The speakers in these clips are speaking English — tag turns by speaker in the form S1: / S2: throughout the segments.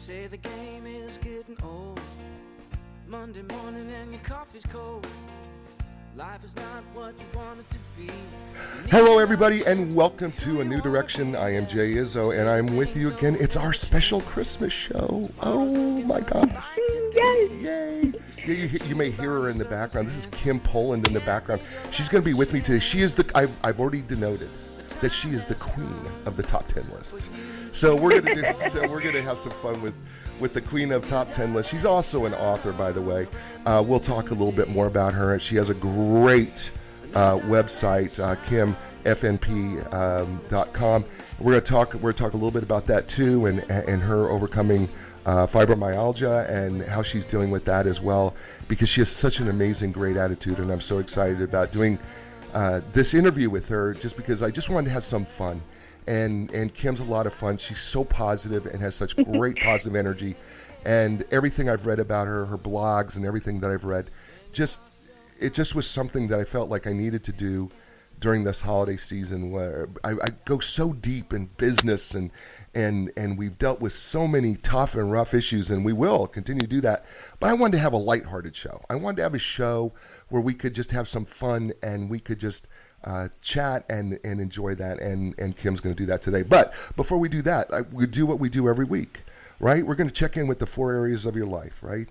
S1: say the game is getting old. Monday morning and your coffee's cold. Life is not what you want it to be.
S2: Hello, everybody, and welcome to A New Direction. I am Jay Izzo, and I'm with you again. It's our special Christmas show. Oh, my gosh. Yay. Yeah, you may hear her in the background. This is Kim Polland in the background. She's going to be with me today. She is I've already denoted that she is the queen of the top 10 lists. So we're going to have some fun with the queen of top 10 lists. She's also an author, by the way. We'll talk a little bit more about her. She has a great website, kimfnp.com. We're going to talk a little bit about that too, and her overcoming fibromyalgia and how she's dealing with that as well, because she has such an amazing, great attitude, and I'm so excited about doing this interview with her, just because I just wanted to have some fun. And Kim's a lot of fun. She's so positive and has such great positive energy. And everything I've read about her blogs and everything that I've read, it just was something that I felt like I needed to do during this holiday season, where I go so deep in business and we've dealt with so many tough and rough issues, and we will continue to do that. But I wanted to have a lighthearted show. I wanted to have a show where we could just have some fun and we could just chat and enjoy that, and Kim's going to do that today. But before we do that, we do what we do every week, right? We're going to check in with the 4 areas of your life, right?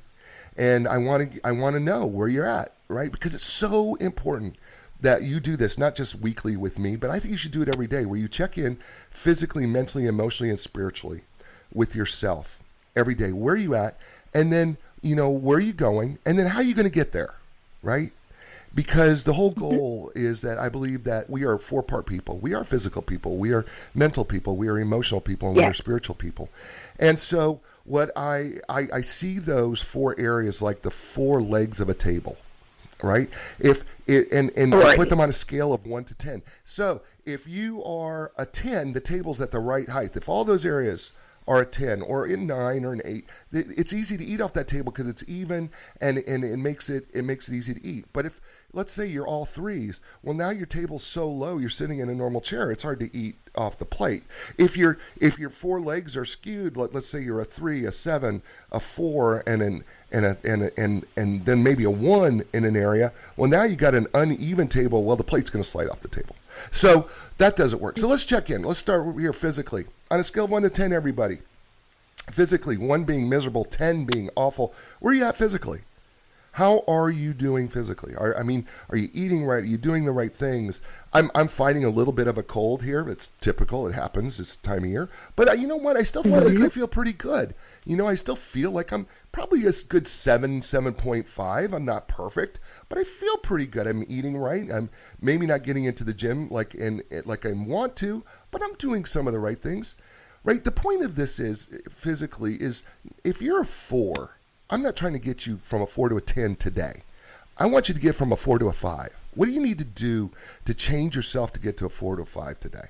S2: And I want to know where you're at, right? Because it's so important that you do this, not just weekly with me, but I think you should do it every day, where you check in physically, mentally, emotionally, and spiritually with yourself every day. Where are you at? And then, where are you going? And then how are you going to get there, right? Because the whole goal is that I believe that we are 4-part people. We are physical people. We are mental people. We are emotional people. And we are spiritual people. And so what I see those 4 areas like the 4 legs of a table, right? I put them on a scale of 1 to 10. So if you are a 10, the table's at the right height. If all those areas are a 10 or a 9 or an 8, it's easy to eat off that table because it's even, and it makes it easy to eat. But if, let's say, you're all 3s, well, now your table's so low, you're sitting in a normal chair, it's hard to eat off the plate. If your 4 legs are skewed, let's say you're a 3, a 7, a 4, and then maybe a 1 in an area, well, now you got an uneven table. Well, the plate's going to slide off the table. So that doesn't work. So let's check in. Let's start here physically. On a scale of 1 to 10, everybody. Physically, 1 being miserable, 10 being awful. Where are you at physically? How are you doing physically? Are you eating right? Are you doing the right things? I'm fighting a little bit of a cold here. It's typical. It happens. It's the time of year. But you know what? I still physically feel pretty good. I still feel like I'm probably a good 7.5. I'm not perfect, but I feel pretty good. I'm eating right. I'm maybe not getting into the gym like I want to, but I'm doing some of the right things. Right? The point of this is, physically, is if you're a 4, I'm not trying to get you from a 4 to a 10 today. I want you to get from a 4 to a 5. What do you need to do to change yourself to get to a 4 to a 5 today?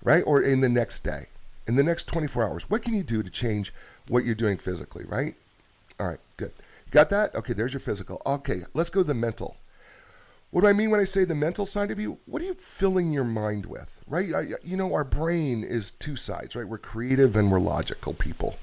S2: Right? Or in the next day, in the next 24 hours, what can you do to change what you're doing physically, right? All right, good. You got that? Okay, there's your physical. Okay, let's go to the mental. What do I mean when I say the mental side of you? What are you filling your mind with, right? Our brain is 2 sides, right? We're creative and we're logical people.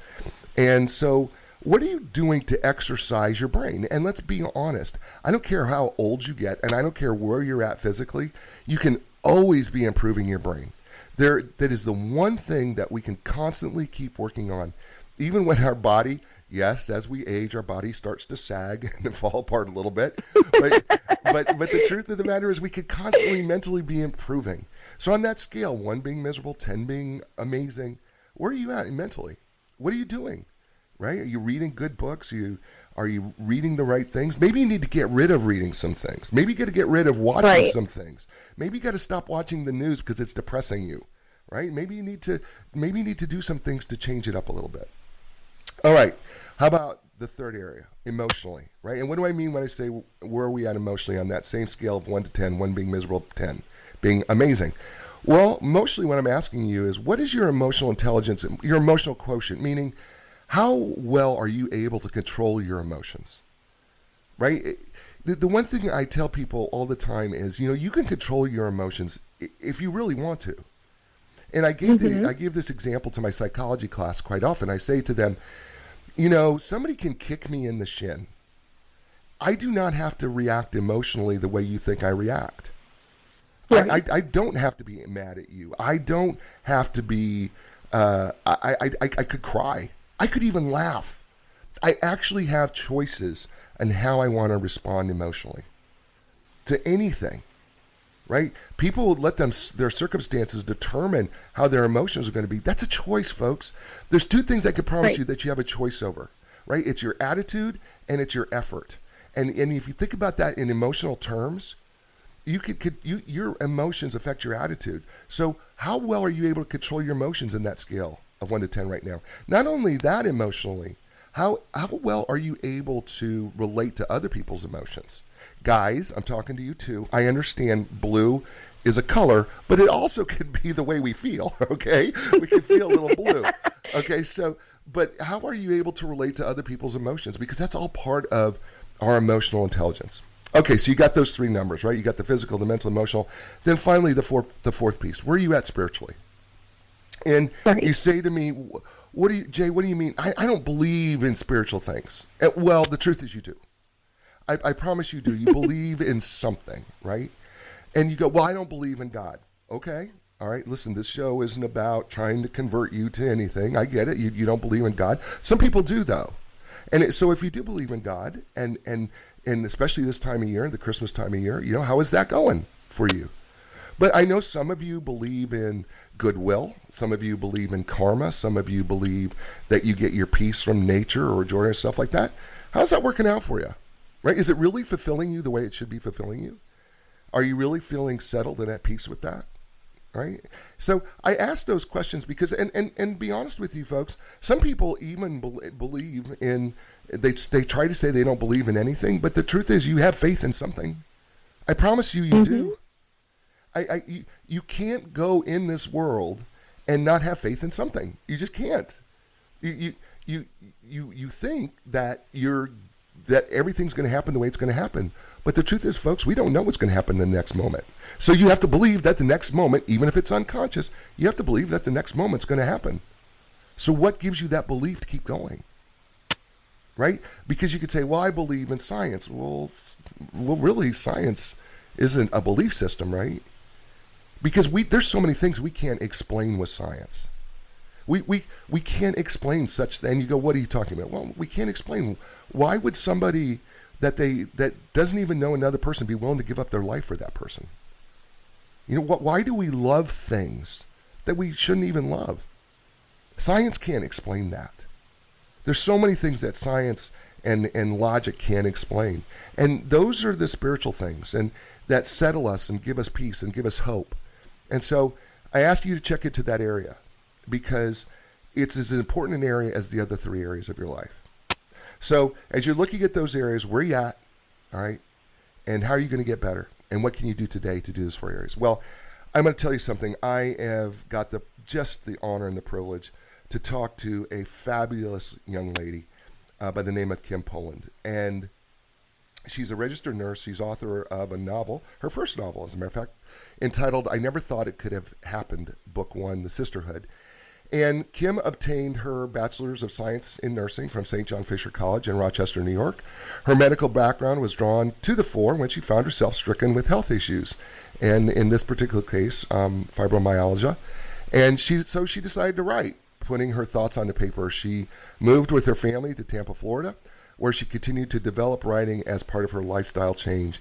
S2: And so what are you doing to exercise your brain? And let's be honest. I don't care how old you get, and I don't care where you're at physically. You can always be improving your brain. That is the one thing that we can constantly keep working on. Even when our body, yes, as we age, our body starts to sag and fall apart a little bit. But the truth of the matter is we could constantly mentally be improving. So on that scale, 1 being miserable, 10 being amazing, where are you at mentally? What are you doing? Right? Are you reading good books? Are you reading the right things? Maybe you need to get rid of reading some things. Maybe you got to get rid of watching some things. Maybe you got to stop watching the news because it's depressing you. Right? Maybe you need to do some things to change it up a little bit. All right. How about the 3rd area, emotionally, right? And what do I mean when I say where are we at emotionally on that same scale of 1 to 10, 1 being miserable, 10 being amazing? Well, emotionally, what I'm asking you is, what is your emotional intelligence, your emotional quotient? Meaning, how well are you able to control your emotions, right? The one thing I tell people all the time is, you can control your emotions if you really want to. And I give this example to my psychology class quite often. I say to them, you know, somebody can kick me in the shin. I do not have to react emotionally the way you think I react.
S3: Right.
S2: I don't have to be mad at you. I don't have to be, I could cry. I could even laugh. I actually have choices on how I want to respond emotionally to anything, right? People would let their circumstances determine how their emotions are going to be. That's a choice, folks. There's two things I can promise you that you have a choice over, right? It's your attitude and it's your effort. And if you think about that in emotional terms, your emotions affect your attitude. So how well are you able to control your emotions in that scale of 1 to 10 right now? Not only that, emotionally, how well are you able to relate to other people's emotions? Guys, I'm talking to you too. I understand blue is a color, but it also can be the way we feel, okay? We can feel a little blue. Okay, so, but how are you able to relate to other people's emotions? Because that's all part of our emotional intelligence. Okay, so you got those three numbers, right? You got the physical, the mental, emotional. Then finally, the fourth piece. Where are you at spiritually? And you say to me, Jay, what do you mean? I don't believe in spiritual things. Well, the truth is you do. I promise you do. You believe in something, right? And you go, well, I don't believe in God. Okay, all right, listen, this show isn't about trying to convert you to anything. I get it. You don't believe in God. Some people do, though. And so if you do believe in God, and especially this time of year, the Christmas time of year, you know, how is that going for you? But I know some of you believe in goodwill. Some of you believe in karma. Some of you believe that you get your peace from nature or joy or stuff like that. How's that working out for you? Right? Is it really fulfilling you the way it should be fulfilling you? Are you really feeling settled and at peace with that? Right? So I ask those questions because, and be honest with you folks, some people even believe in, they try to say they don't believe in anything, but the truth is you have faith in something. I promise you do. You can't go in this world and not have faith in something. You just can't. You think that that everything's going to happen the way it's going to happen. But the truth is, folks, we don't know what's going to happen in the next moment. So you have to believe that the next moment, even if it's unconscious, you have to believe that the next moment's going to happen. So what gives you that belief to keep going? Right? Because you could say, well, I believe in science. Well, really, science isn't a belief system, right? Because there's so many things we can't explain with science. We can't explain such thing. And you go, what are you talking about? Well, we can't explain. Why would somebody that doesn't even know another person be willing to give up their life for that person? You know, why do we love things that we shouldn't even love? Science can't explain that. There's so many things that science and logic can't explain. And those are the spiritual things and that settle us and give us peace and give us hope. And so I ask you to check into that area because it's as important an area as the other three areas of your life. So as you're looking at those areas, where are you at? All right. And how are you going to get better? And what can you do today to do those four areas? Well, I'm going to tell you something. I have got the honor and the privilege to talk to a fabulous young lady by the name of Kim Polland. And she's a registered nurse. She's author of a novel, her first novel, as a matter of fact, entitled I Never Thought It Could Have Happened, Book 1, The Sisterhood. And Kim obtained her Bachelor's of Science in Nursing from St. John Fisher College in Rochester, New York. Her medical background was drawn to the fore when she found herself stricken with health issues, and in this particular case, fibromyalgia. And she decided to write, putting her thoughts on the paper. She moved with her family to Tampa, Florida, where she continued to develop writing as part of her lifestyle change.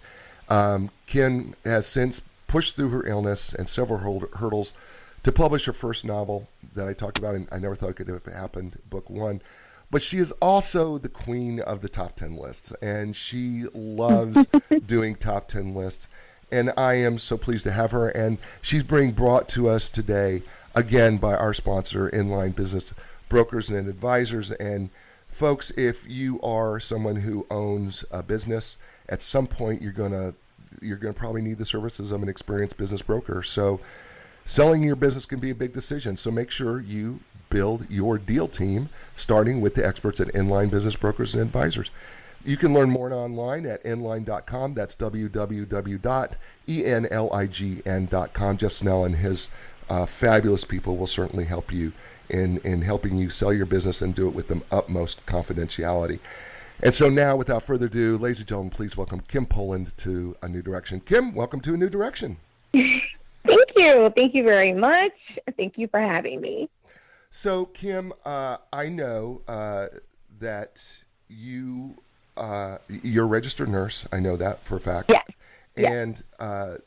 S2: Kim has since pushed through her illness and several hurdles to publish her first novel that I talked about, and I Never Thought It Could Have Happened, Book 1. But she is also the queen of the top 10 lists, and she loves doing top 10 lists. And I am so pleased to have her, and she's being brought to us today, again, by our sponsor, Inline Business Brokers and Advisors. And folks, if you are someone who owns a business, at some point you're gonna probably need the services of an experienced business broker. So selling your business can be a big decision. So make sure you build your deal team, starting with the experts at Inline Business Brokers and Advisors. You can learn more online at inline.com. That's www.enlign.com. Jeff Snell and his fabulous people will certainly help you in helping you sell your business and do it with the utmost confidentiality. And so now, without further ado, ladies and gentlemen, please welcome Kim Polland to A New Direction. Kim, welcome to A New Direction.
S3: Thank you. Thank you very much. Thank you for having me.
S2: So, Kim, I know that you're a registered nurse. I know that for a fact.
S3: Yes.
S2: And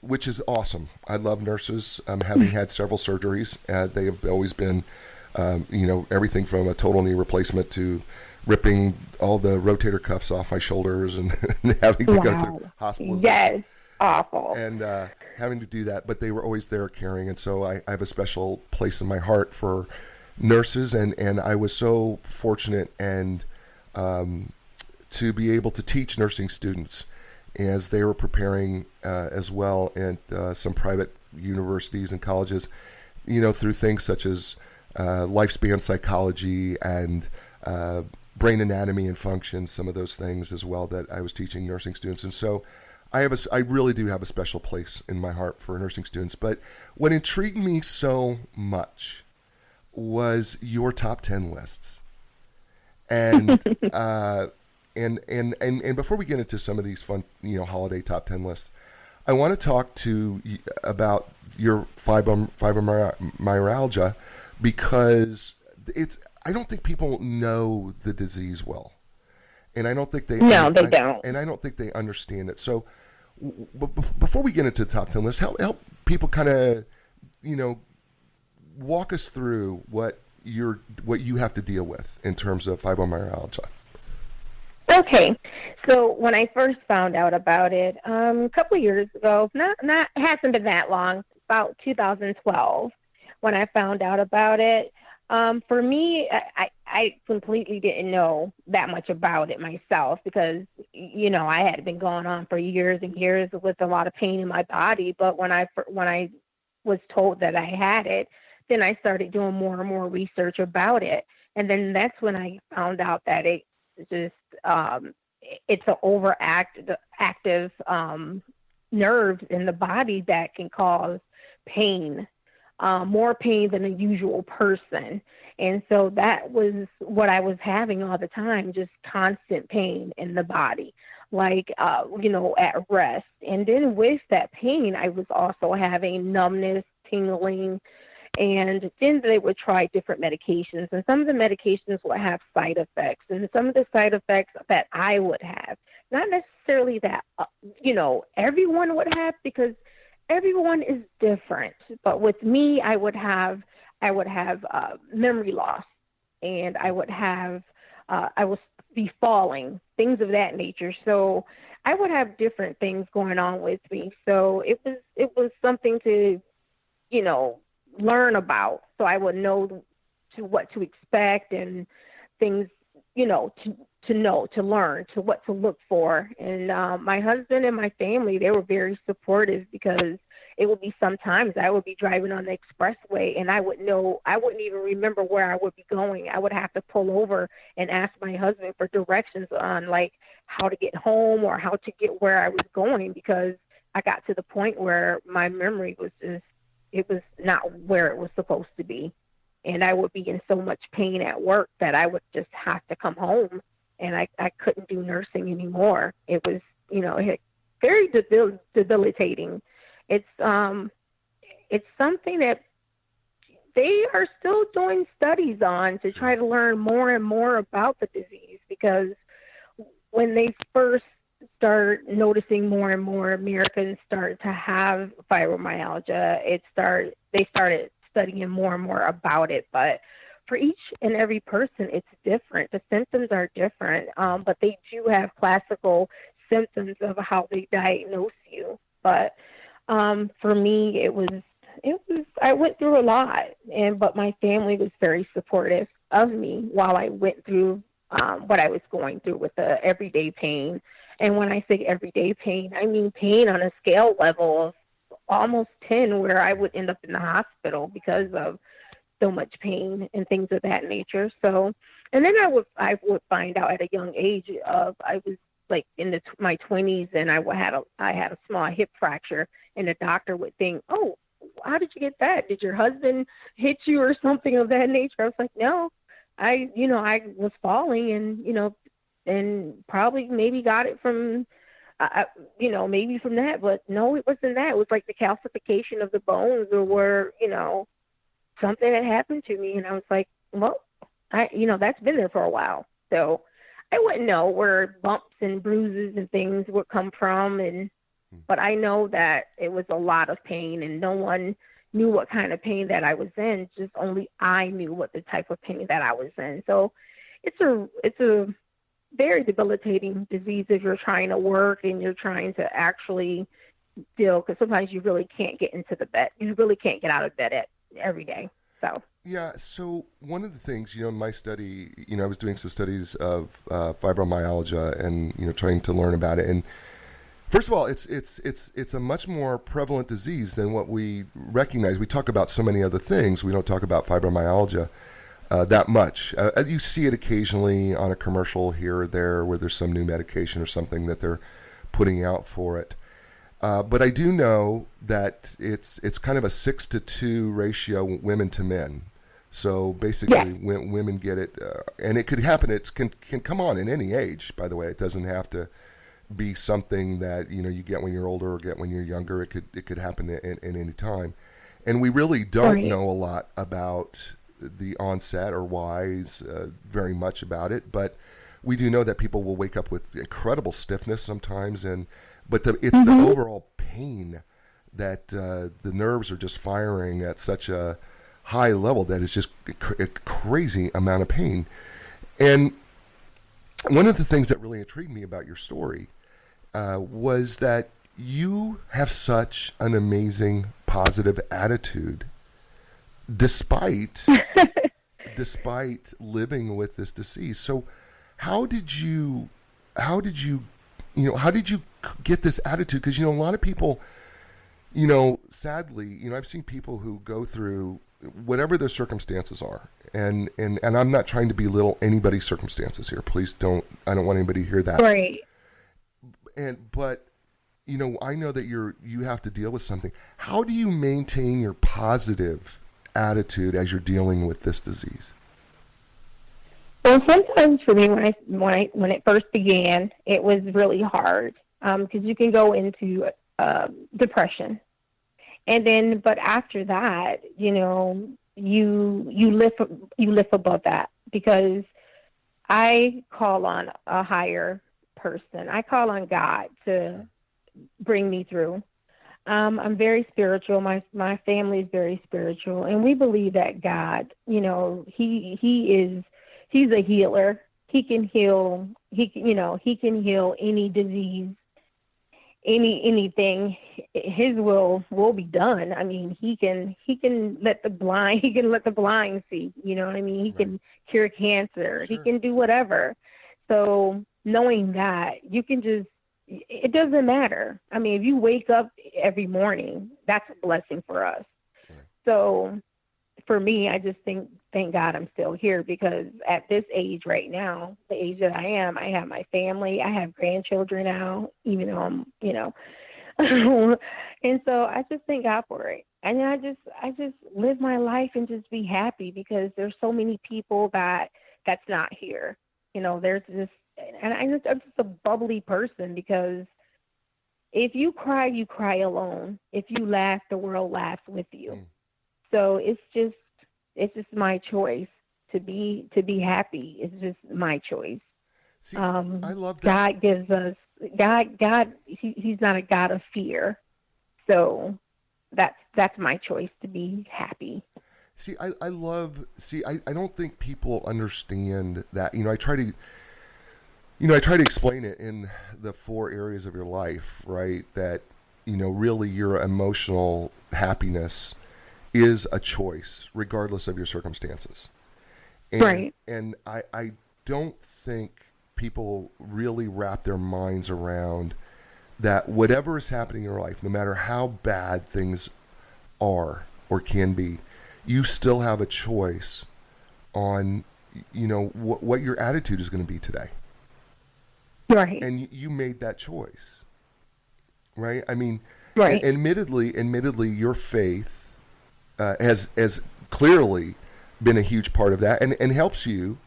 S2: which is awesome. I love nurses. Having had several surgeries, they have always been, everything from a total knee replacement to ripping all the rotator cuffs off my shoulders and having to go through hospitalization.
S3: Yes, awful.
S2: And having to do that, but they were always there caring. And so I have a special place in my heart for nurses, and I was so fortunate and to be able to teach nursing students as they were preparing as well at some private universities and colleges, through things such as lifespan psychology and brain anatomy and function, some of those things as well that I was teaching nursing students. And so I really do have a special place in my heart for nursing students. But what intrigued me so much was your top 10 lists. And and before we get into some of these fun, holiday top 10 lists, I want to talk about your fibromyalgia, because I don't think people know the disease well, and I don't think they
S3: don't,
S2: and I don't think they understand it. So, before we get into the top 10 list, help people kind of walk us through what you have to deal with in terms of fibromyalgia.
S3: Okay, so when I first found out about it a couple of years ago, not hasn't been that long, about 2012, when I found out about it. For me, I completely didn't know that much about it myself because, I had been going on for years and years with a lot of pain in my body. But when I was told that I had it, then I started doing more and more research about it. And then that's when I found out that it's an active nerve in the body that can cause pain. More pain than a usual person. And so that was what I was having all the time, just constant pain in the body, like, at rest. And then with that pain, I was also having numbness, tingling, and then they would try different medications. And some of the medications would have side effects. And some of the side effects that I would have, not necessarily that, everyone would have, because everyone is different, but with me, I would have memory loss, and I would be falling, things of that nature. So I would have different things going on with me. So it was something to, learn about, so I would know what to expect and things, to learn, to what to look for. And my husband and my family, they were very supportive, because it would be sometimes I would be driving on the expressway and I wouldn't even remember where I would be going. I would have to pull over and ask my husband for directions on like how to get home or how to get where I was going, because I got to the point where my memory was it was not where it was supposed to be. And I would be in so much pain at work that I would just have to come home, and I couldn't do nursing anymore. It was, very debilitating. It's something that they are still doing studies on to try to learn more and more about the disease, because when they first start noticing more and more Americans start to have fibromyalgia, they started studying more and more about it. But for each and every person, it's different. The symptoms are different, but they do have classical symptoms of how they diagnose you. But for me, it was I went through a lot, but my family was very supportive of me while I went through what I was going through with the everyday pain. And when I say everyday pain, I mean pain on a scale level of almost 10, where I would end up in the hospital because of so much pain and things of that nature. So, and then I would find out at a young age I was like in my 20s, and I had a small hip fracture, and the doctor would think, oh, how did you get that? Did your husband hit you or something of that nature? I was like, no, I was falling and probably maybe got it from, maybe from that, but no, it wasn't that. It was like the calcification of the bones or where, something had happened to me. And I was like, well, that's been there for a while. So I wouldn't know where bumps and bruises and things would come from. But I know that it was a lot of pain, and no one knew what kind of pain that I was in. Just only I knew what the type of pain that I was in. So it's a very debilitating disease if you're trying to work and you're trying to actually deal, because sometimes you really can't get into the bed. You really can't get out of bed every day. So.
S2: Yeah, so one of the things, in my study, I was doing some studies of fibromyalgia and, trying to learn about it. And first of all, it's a much more prevalent disease than what we recognize. We talk about so many other things. We don't talk about fibromyalgia that much. You see it occasionally on a commercial here or there where there's some new medication or something that they're putting out for it. But I do know that it's kind of a 6-to-2 ratio, women to men. So basically, when women get it, and it could happen. It can come on in any age. By the way, it doesn't have to be something that you get when you're older or get when you're younger. It could happen in any time. And we really don't know a lot about the onset or whys very much about it. But we do know that people will wake up with incredible stiffness sometimes, but it's the overall pain that the nerves are just firing at such a high level that it's just a crazy amount of pain. And one of the things that really intrigued me about your story was that you have such an amazing positive attitude despite living with this disease. So how did you get this attitude? Because a lot of people, sadly, I've seen people who go through whatever their circumstances are, and I'm not trying to belittle anybody's circumstances here. Please don't. I don't want anybody to hear that.
S3: Right.
S2: But I know that you have to deal with something. How do you maintain your positive attitude as you're dealing with this disease?
S3: Well, sometimes for me, when it first began, it was really hard because you can go into depression, and then but after that, you lift above that, because I call on a higher person. I call on God to bring me through. I'm very spiritual. My family is very spiritual, and we believe that God, He's a healer. He can heal. He can heal any disease, anything. His will be done. I mean, he can let the blind see. You know what I mean? He can cure cancer. Sure. He can do whatever. So knowing that, you can just, it doesn't matter. I mean, if you wake up every morning, that's a blessing for us. Right. So for me, I just thank God I'm still here, because at this age right now, the age that I am, I have my family, I have grandchildren now, even though I'm, and so I just thank God for it. And I just live my life and just be happy, because there's so many people that's not here. There's this, and I'm just a bubbly person, because if you cry alone. If you laugh, the world laughs with you. Mm. So it's just my choice to be happy. It's just my choice.
S2: See, I love that.
S3: God gives us God. He's not a God of fear, so that's my choice, to be happy.
S2: See, I don't think people understand that. I try to explain it in the 4 areas of your life, right? That really your emotional happiness is a choice, regardless of your circumstances.
S3: Right.
S2: And I don't think people really wrap their minds around that whatever is happening in your life, no matter how bad things are or can be, you still have a choice on, what your attitude is going to be today.
S3: Right.
S2: And you made that choice, right? I mean,
S3: Right.
S2: Admittedly, your faith has clearly been a huge part of that and helps you,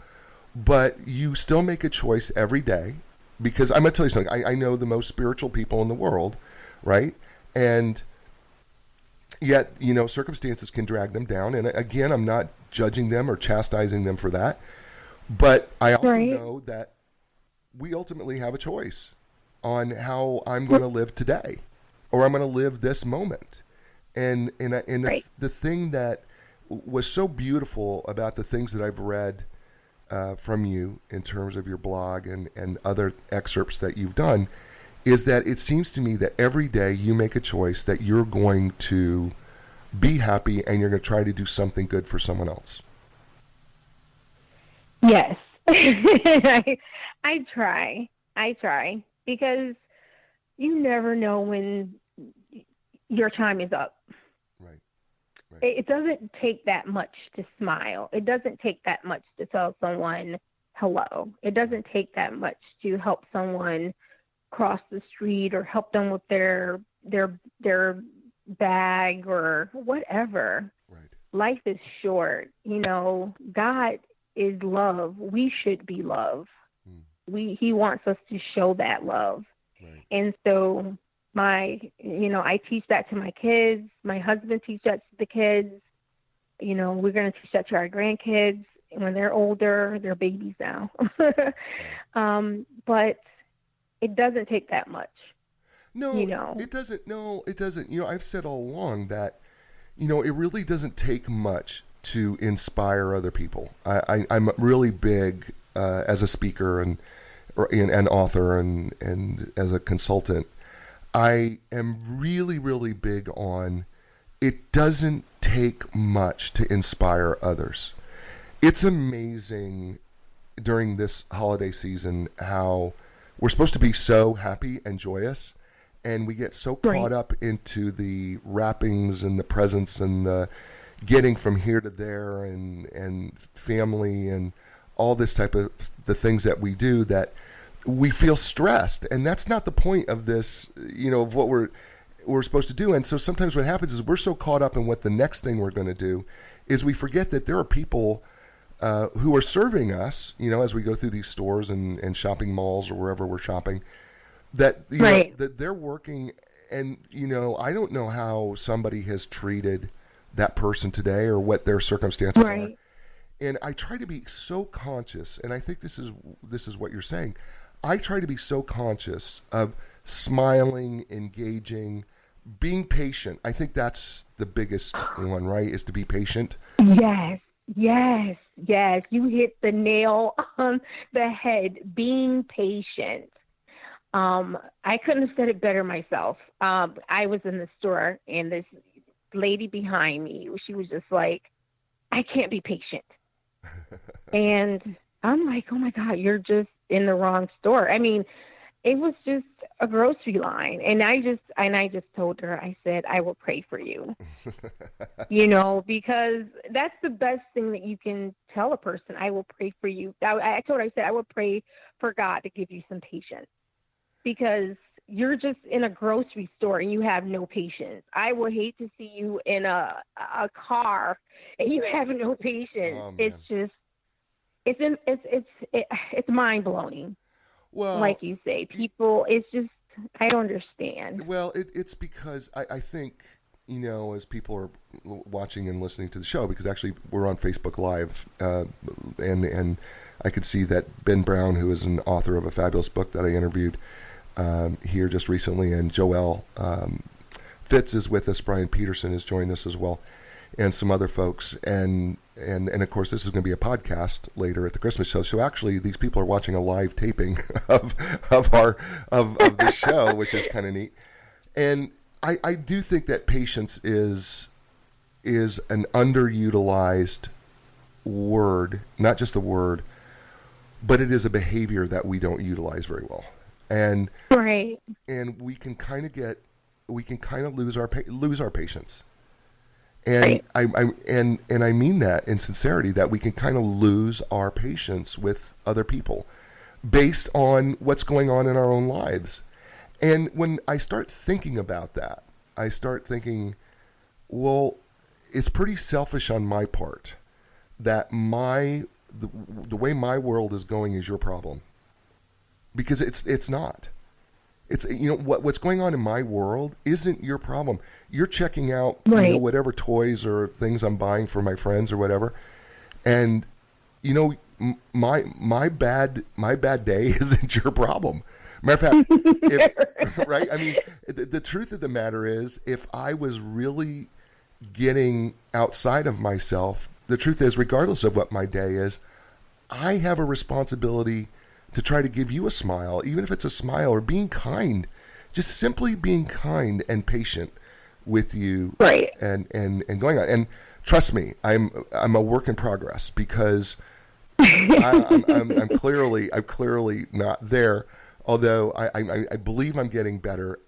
S2: but you still make a choice every day because I'm going to tell you something. I know the most spiritual people in the world, right? And yet, circumstances can drag them down. And again, I'm not judging them or chastising them for that. But I also
S3: Right.
S2: know that we ultimately have a choice on how I'm going to live today or I'm going to live this moment. And
S3: Right.
S2: the thing that was so beautiful about the things that I've read from you in terms of your blog and other excerpts that you've done is that it seems to me that every day you make a choice that you're going to be happy and you're going to try to do something good for someone else.
S3: Yes. I try. I try because you never know when your time is up.
S2: Right. Right.
S3: It doesn't take that much to smile. It doesn't take that much to tell someone hello. It doesn't take that much to help someone cross the street or help them with their bag or whatever.
S2: Right.
S3: Life is short. God is love. We should be love. He wants us to show that love.
S2: Right.
S3: And so I teach that to my kids. My husband teaches that to the kids. We're going to teach that to our grandkids when they're older. They're babies now. But it doesn't take that much.
S2: No, it doesn't. No, it doesn't. I've said all along that, it really doesn't take much to inspire other people. I'm really big as a speaker and an author and as a consultant. I am really, really big on it doesn't take much to inspire others. It's amazing during this holiday season how we're supposed to be so happy and joyous, and we get so caught up into the wrappings and the presents and the getting from here to there and family and all this type of the things that we do that we feel stressed, and that's not the point of this, of what we're supposed to do. And so sometimes what happens is we're so caught up in what the next thing we're going to do is we forget that there are people who are serving us, as we go through these stores and shopping malls or wherever we're shopping, that that they're working. And I don't know how somebody has treated that person today or what their circumstances are. And I try to be so conscious, and I think this is what you're saying. I try to be so conscious of smiling, engaging, being patient. I think that's the biggest one, right? Is to be patient.
S3: Yes. You hit the nail on the head. Being patient. I couldn't have said it better myself. I was in the store and this lady behind me, she was just like, I can't be patient. And I'm like, oh my God, you're just in the wrong store. I mean, it was just a grocery line. And I just told her, I said, I will pray for you. Because that's the best thing that you can tell a person. I will pray for you. I told her, I said, I will pray for God to give you some patience. Because you're just in a grocery store and you have no patience. I would hate to see you in a car and you have no patience.
S2: Oh,
S3: it's just, it's mind blowing.
S2: Well,
S3: like you say, people, it's just, I don't understand.
S2: Well, it's because I think, as people are watching and listening to the show, because actually we're on Facebook Live, and I could see that Ben Brown, who is an author of a fabulous book that I interviewed here just recently, and Joelle Fitz is with us. Brian Peterson has joined us as well, and some other folks, and of course this is going to be a podcast later at the Christmas show. So actually, these people are watching a live taping of the show, which is kind of neat. And I do think that patience is an underutilized word, not just a word, but it is a behavior that we don't utilize very well. And and we can kind of lose our patience. And I mean that in sincerity, that we can kind of lose our patience with other people based on what's going on in our own lives. And when I start thinking about that, I start thinking, well, it's pretty selfish on my part that the way my world is going is your problem, because it's not. It's, what's going on in my world isn't your problem. You're checking out,
S3: Right.
S2: whatever toys or things I'm buying for my friends or whatever, and my bad day isn't your problem. Matter of fact, right? I mean, the truth of the matter is, if I was really getting outside of myself, the truth is, regardless of what my day is, I have a responsibility to try to give you a smile, even if it's a smile, or being kind, just simply being kind and patient with you,
S3: Right.
S2: and going on. And trust me, I'm a work in progress, because I'm clearly not there. Although I believe I'm getting better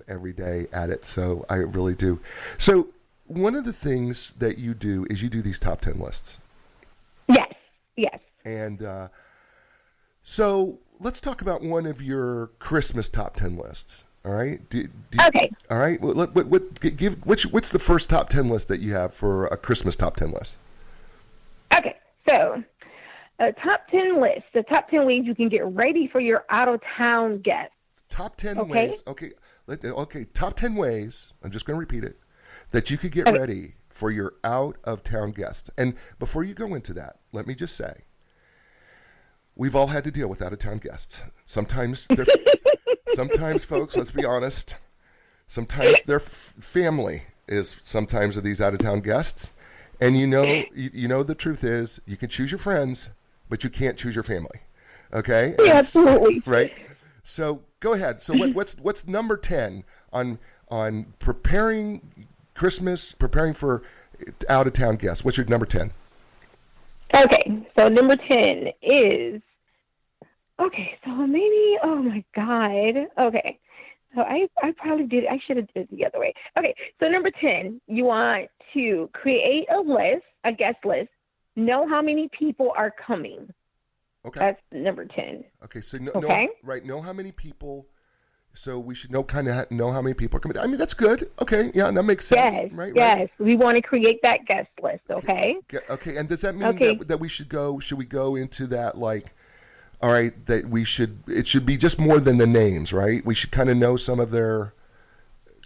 S2: every day at it, so I really do. So one of the things that you do is you do these top 10 lists.
S3: Yes. Yes.
S2: And so let's talk about one of your Christmas top 10 lists. All right?
S3: Okay.
S2: All right. What's the first top 10 list that you have for a Christmas top 10 list?
S3: Okay. So, a top 10 list, the top 10 ways you can get ready for your out of town guests.
S2: Top 10
S3: Okay.
S2: ways. Okay. Okay. Top 10 ways. I'm just going to repeat it. That you could get
S3: Okay.
S2: ready for your out of town guests. And before you go into that, let me just say, we've all had to deal with out of town guests. Sometimes, folks, let's be honest, sometimes their family is sometimes of these out of town guests. And the truth is, you can choose your friends, but you can't choose your family. Okay?
S3: Yeah, absolutely.
S2: Right? So go ahead. So what's number 10 on preparing Christmas, preparing for out of town guests? What's your number 10?
S3: Okay, so number 10 is, okay, so maybe, oh my God. Okay, so I probably did, I should have did it the other way. Okay, so number 10, you want to create a guest list, know how many people are coming.
S2: Okay.
S3: That's number 10.
S2: Okay, so
S3: Okay.
S2: know how many people. So we should know how many people are coming. I mean, that's good. Okay, yeah, that makes sense.
S3: Yes,
S2: Right.
S3: yes. We want to create that guest list, okay?
S2: Okay, and does that mean
S3: Okay.
S2: that we should go? Should we go into that, like, all right, that it should be just more than the names, right? We should kind of know some of their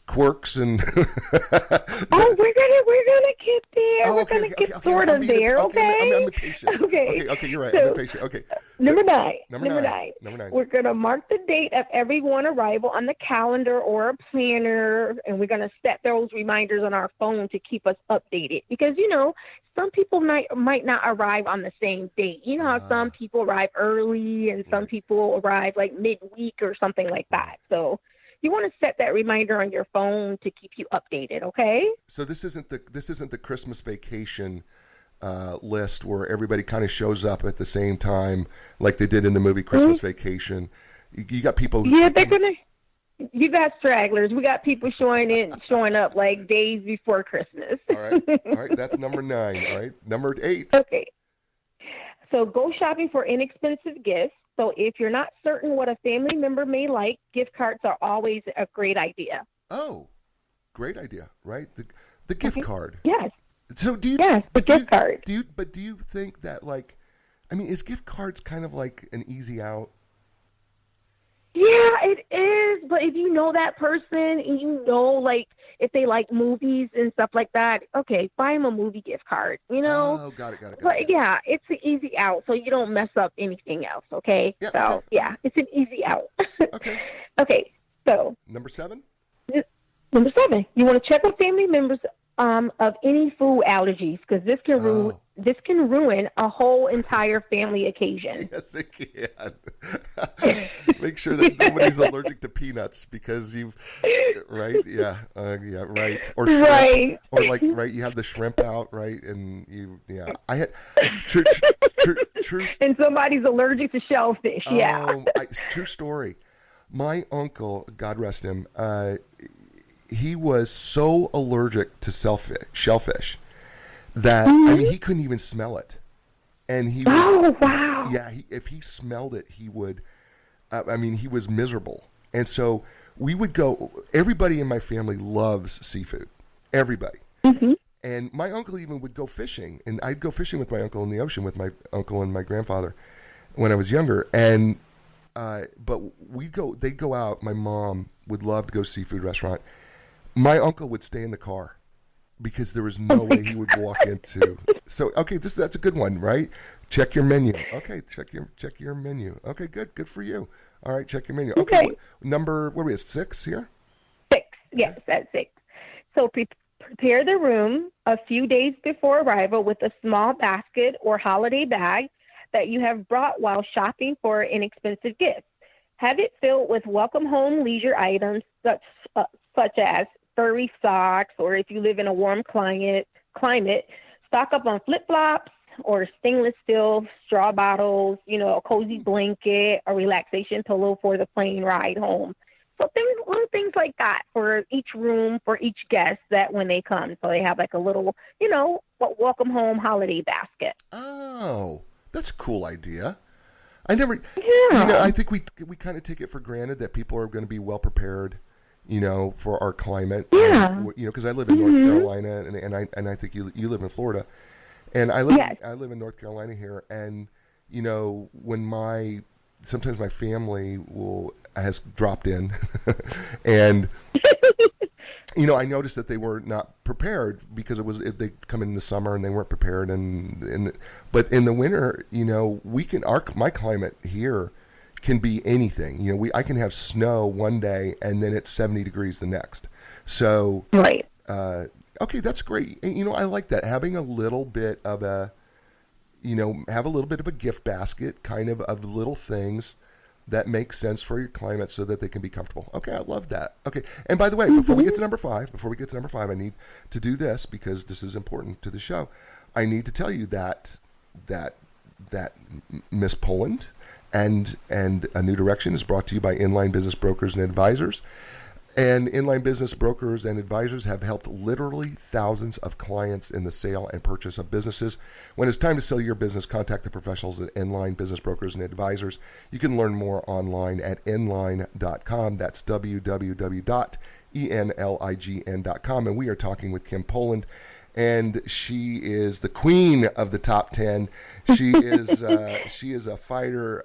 S2: quirks and.
S3: Oh, we're gonna get there.
S2: Oh,
S3: We're
S2: okay,
S3: gonna
S2: okay,
S3: get
S2: okay,
S3: sort
S2: I'm
S3: of
S2: being
S3: there, okay?
S2: I'm impatient.
S3: Okay.
S2: Okay, you're right.
S3: So,
S2: I'm impatient. Okay.
S3: Number nine.
S2: Number nine.
S3: We're going to mark the date of everyone arrival on the calendar or a planner, and we're going to set those reminders on our phone to keep us updated. Because, some people might not arrive on the same date. You know how some people arrive early and some people arrive like midweek or something like that. So you want to set that reminder on your phone to keep you updated, okay?
S2: So this isn't the Christmas vacation list where everybody kind of shows up at the same time like they did in the movie Christmas Vacation. You got people.
S3: Yeah, they're gonna. You got stragglers. We got people showing up like days before Christmas.
S2: All right. That's number 9. All right, number 8.
S3: Okay. So go shopping for inexpensive gifts. So if you're not certain what a family member may like, gift cards are always a great idea.
S2: Oh, great idea, right? The gift card.
S3: Yes.
S2: So do you?
S3: Yes, the gift card.
S2: Do you think that, like, I mean, is gift cards kind of like an easy out?
S3: Yeah, it is. But if you know that person and like, if they like movies and stuff like that, okay, buy them a movie gift card,
S2: Oh, got it.
S3: But yeah, it's an easy out, so you don't mess up anything else, okay?
S2: Yeah,
S3: So,
S2: okay.
S3: yeah, it's an easy out.
S2: Okay.
S3: Okay, so
S2: Number 7?
S3: number 7, you want to check with family members of any food allergies, because this can ruin a whole entire family occasion.
S2: Yes, it can. Make sure that nobody's allergic to peanuts because right? Yeah, right. Or shrimp,
S3: Right.
S2: or like, right, you have the shrimp out, right? And I had true.
S3: And somebody's allergic to shellfish. Yeah.
S2: True story. My uncle, God rest him, he was so allergic to shellfish that I mean, he couldn't even smell it, and he would,
S3: Oh, wow.
S2: yeah, if he smelled it, he would. I mean, he was miserable, and so we would go. Everybody in my family loves seafood. Everybody.
S3: Mhm.
S2: And my uncle even would go fishing, and I'd go fishing with my uncle in the ocean with my uncle and my grandfather when I was younger. And but they'd go out. My mom would love to go to seafood restaurant. My uncle would stay in the car because there was no way he would walk into. So okay, that's a good one, right? Check your menu. Okay, check your menu. Okay, good for you. All right, check your menu. Okay,
S3: Okay.
S2: what are we at, 6 here?
S3: 6. Yes, that's 6. So prepare the room a few days before arrival with a small basket or holiday bag that you have brought while shopping for inexpensive gifts. Have it filled with welcome home leisure items such as furry socks, or if you live in a warm climate, stock up on flip-flops or stainless steel straw bottles, a cozy blanket, a relaxation pillow for the plane ride home. So little things like that for each room, for each guest that when they come. So they have like a little, welcome home holiday basket.
S2: Oh, that's a cool idea. I never,
S3: Yeah.
S2: I think we kind of take it for granted that people are going to be well prepared, for our climate.
S3: Yeah.
S2: Because I live in North Carolina, and I think you live in Florida, and
S3: Yes.
S2: I live in North Carolina here, and when sometimes my family has dropped in, and I noticed that they were not prepared because if they come in the summer and they weren't prepared, but in the winter, my climate here can be anything. I can have snow one day and then it's 70 degrees the next. So,
S3: Right.
S2: okay, that's great. And, I like that, having a little bit of have a little bit of a gift basket, kind of little things that make sense for your climate so that they can be comfortable. Okay, I love that. Okay, and by the way, before we get to number five, I need to do this because this is important to the show. I need to tell you that Miss Polland and A New Direction is brought to you by Inline Business Brokers and Advisors. And Inline Business Brokers and Advisors have helped literally thousands of clients in the sale and purchase of businesses. When it's time to sell your business, contact the professionals at Inline Business Brokers and Advisors. You can learn more online at inline.com. That's www.enlign.com. And we are talking with Kim Polland, and she is the queen of the top 10. She is a fighter,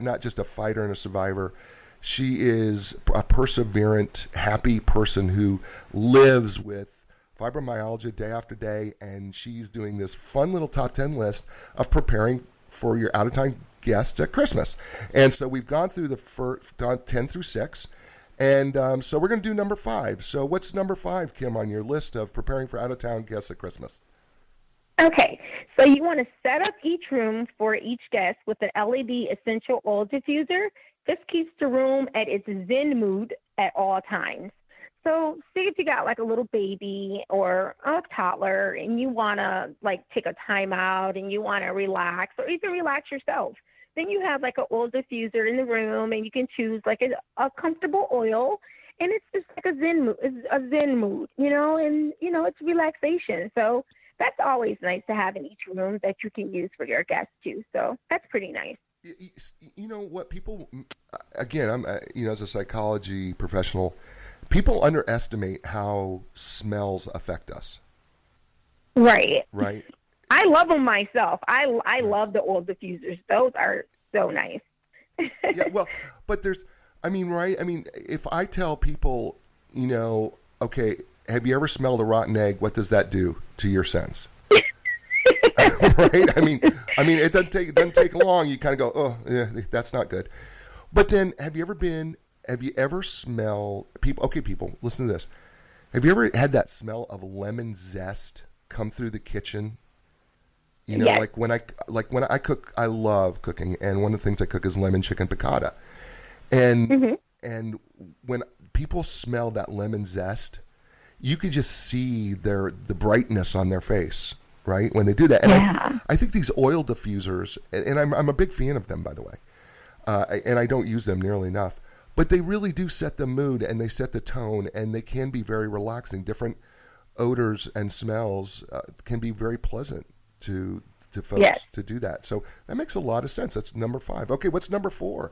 S2: not just a fighter and a survivor. She is a perseverant, happy person who lives with fibromyalgia day after day, and she's doing this fun little top 10 list of preparing for your out-of-town guests at Christmas. And so we've gone through the first 10 through 6, and so we're going to do number 5. So what's number 5, Kim, on your list of preparing for out-of-town guests at Christmas?
S3: Okay, so you want to set up each room for each guest with an LED essential oil diffuser. This keeps the room at its zen mood at all times. So see if you got like a little baby or a toddler and you want to like take a time out and you want to relax or even relax yourself. Then you have like an oil diffuser in the room and you can choose like a comfortable oil, and it's just like a zen mood, and it's relaxation. So that's always nice to have in each room that you can use for your guests too. So that's pretty nice.
S2: You know what, people, again, I'm as a psychology professional, people underestimate how smells affect us.
S3: Right. I love them myself. I love the oil diffusers. Those are so nice.
S2: Yeah, well, but if I tell people, okay, have you ever smelled a rotten egg? What does that do to your sense? Right? I mean, it doesn't take long. You kind of go, oh, yeah, that's not good. But then, have you ever smelled people? Okay, people, listen to this. Have you ever had that smell of lemon zest come through the kitchen?
S3: Yes.
S2: Like when I cook, I love cooking, and one of the things I cook is lemon chicken piccata. And when people smell that lemon zest, you could just see the brightness on their face. Right, when they do that, and I think these oil diffusers, and I'm a big fan of them, by the way, and I don't use them nearly enough, but they really do set the mood and they set the tone, and they can be very relaxing. Different odors and smells can be very pleasant to folks to do that. So that makes a lot of sense. That's number 5. Okay, what's number 4?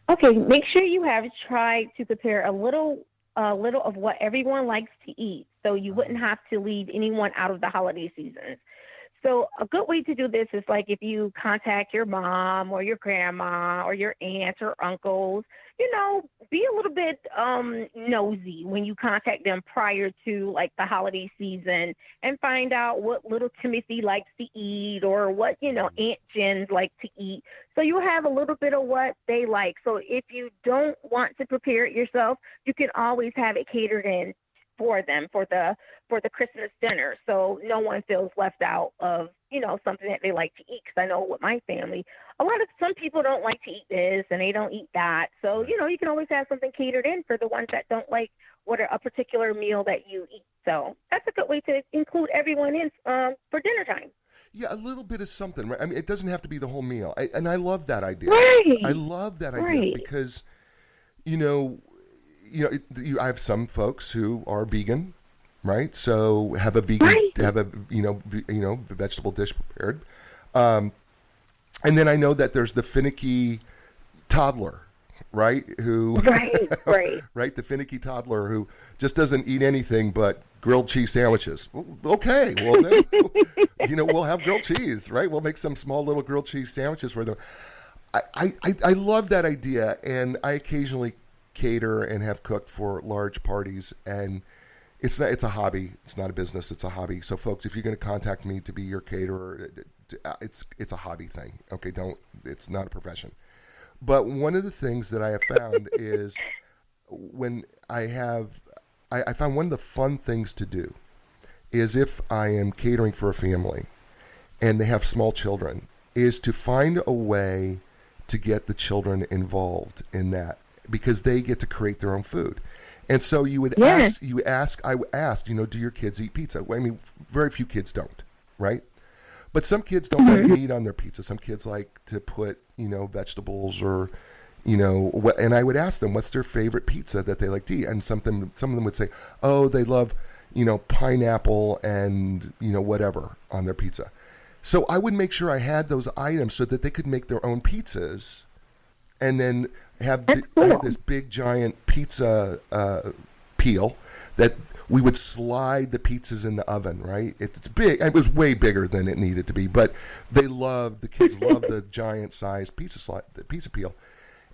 S3: Okay, make sure you have tried to prepare a little of what everyone likes to eat, so you wouldn't have to leave anyone out of the holiday season. So a good way to do this is like if you contact your mom or your grandma or your aunts or uncles, be a little bit nosy when you contact them prior to like the holiday season and find out what little Timothy likes to eat or what, Aunt Jen's like to eat. So you have a little bit of what they like. So if you don't want to prepare it yourself, you can always have it catered in for them for the Christmas dinner, so no one feels left out of something that they like to eat. Because I know with my family, some people don't like to eat this and they don't eat that. So you can always have something catered in for the ones that don't like a particular meal that you eat. So that's a good way to include everyone in for dinner time.
S2: Yeah, a little bit of something, right? I mean, it doesn't have to be the whole meal. And I love that idea.
S3: Right.
S2: I love that idea
S3: Right.
S2: because, you know, I have some folks who are vegan, right? So
S3: Right.
S2: have a vegetable dish prepared, um, and then I know that there's the finicky toddler, right? Who,
S3: Right. Right.
S2: right? The finicky toddler who just doesn't eat anything but grilled cheese sandwiches. Well, okay, well then, we'll have grilled cheese, right? We'll make some small little grilled cheese sandwiches for them. I love that idea, and I occasionally cater and have cooked for large parties, and it's a hobby. It's not a business. It's a hobby. So folks, if you're going to contact me to be your caterer, it's a hobby thing. Okay, it's not a profession. But one of the things that I have found is when I found one of the fun things to do is if I am catering for a family and they have small children, is to find a way to get the children involved in that because they get to create their own food. And so I asked, do your kids eat pizza? Well, I mean, very few kids don't, right? But some kids don't like meat on their pizza. Some kids like to put, vegetables or, and I would ask them, what's their favorite pizza that they like to eat? And some of them would say, oh, they love, pineapple and, whatever on their pizza. So I would make sure I had those items so that they could make their own pizzas and then have this big giant pizza peel that we would slide the pizzas in the oven, right? It's big. It was way bigger than it needed to be, but the kids love the giant size the pizza peel.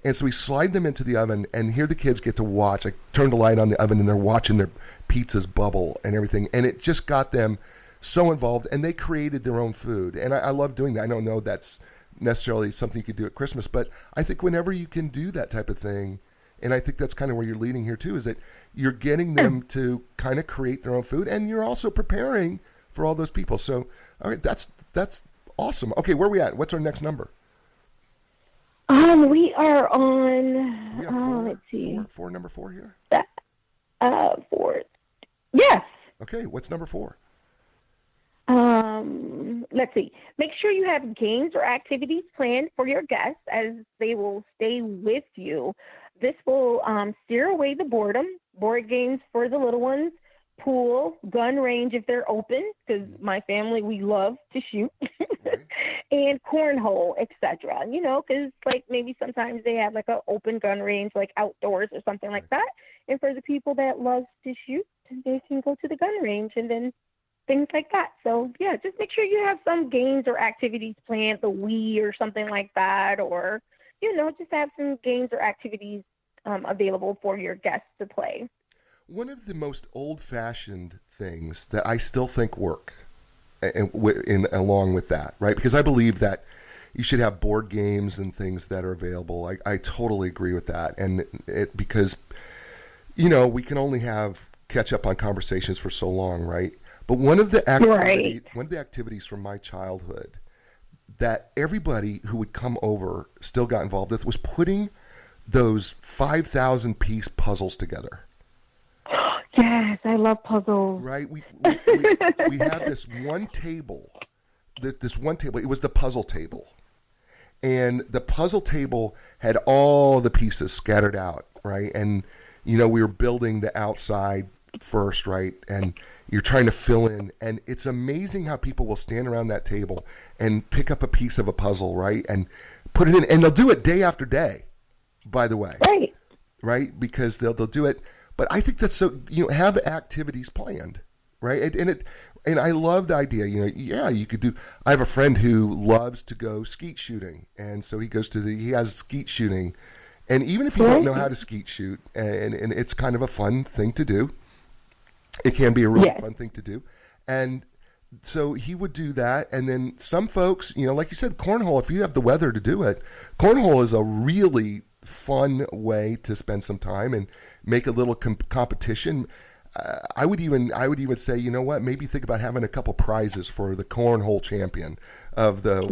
S2: And so we slide them into the oven, and here the kids get to watch. I turn the light on the oven, and they're watching their pizzas bubble and everything. And it just got them so involved, and they created their own food. And I love doing that. I don't know that's necessarily something you could do at Christmas, but I think whenever you can do that type of thing, and I think that's kind of where you're leading here too, is that you're getting them to kind of create their own food, and you're also preparing for all those people. So, all right, that's awesome. Okay, where are we at? What's our next number?
S3: We are on.
S2: We have
S3: Let's see.
S2: Number 4 here.
S3: 4. Yes.
S2: Okay, what's number 4?
S3: Let's see. Make sure you have games or activities planned for your guests as they will stay with you. This will steer away the boredom. Board games for the little ones, pool, gun range if they're open, because my family, we love to shoot, and cornhole, etc. Because like maybe sometimes they have like an open gun range, like outdoors or something like that. And for the people that love to shoot, they can go to the gun range and then things like that. So yeah, just make sure you have some games or activities planned, the Wii or something like that, or just have some games or activities available for your guests to play.
S2: One of the most old-fashioned things that I still think work, along with that, right? Because I believe that you should have board games and things that are available. I totally agree with that, and because we can only catch up on conversations for so long, right? But one of the activities from my childhood that everybody who would come over still got involved with was putting those 5,000 piece puzzles together.
S3: Yes, I love puzzles.
S2: Right? We had this one table. It was the puzzle table. And the puzzle table had all the pieces scattered out, right? And, we were building the outside first, right? And you're trying to fill in. And it's amazing how people will stand around that table and pick up a piece of a puzzle, right? And put it in. And they'll do it day after day. by the way,
S3: Right.
S2: right? Because they'll do it. But I think that's so, have activities planned, right? And I love the idea, yeah, you could do. I have a friend who loves to go skeet shooting, and so he has skeet shooting, and even if you don't know how to skeet shoot, and it's kind of a fun thing to do, it can be a really fun thing to do, and so he would do that. And then some folks, like you said, cornhole, if you have the weather to do it, cornhole is a really fun way to spend some time and make a little competition. I would even say, maybe think about having a couple prizes for the cornhole champion of the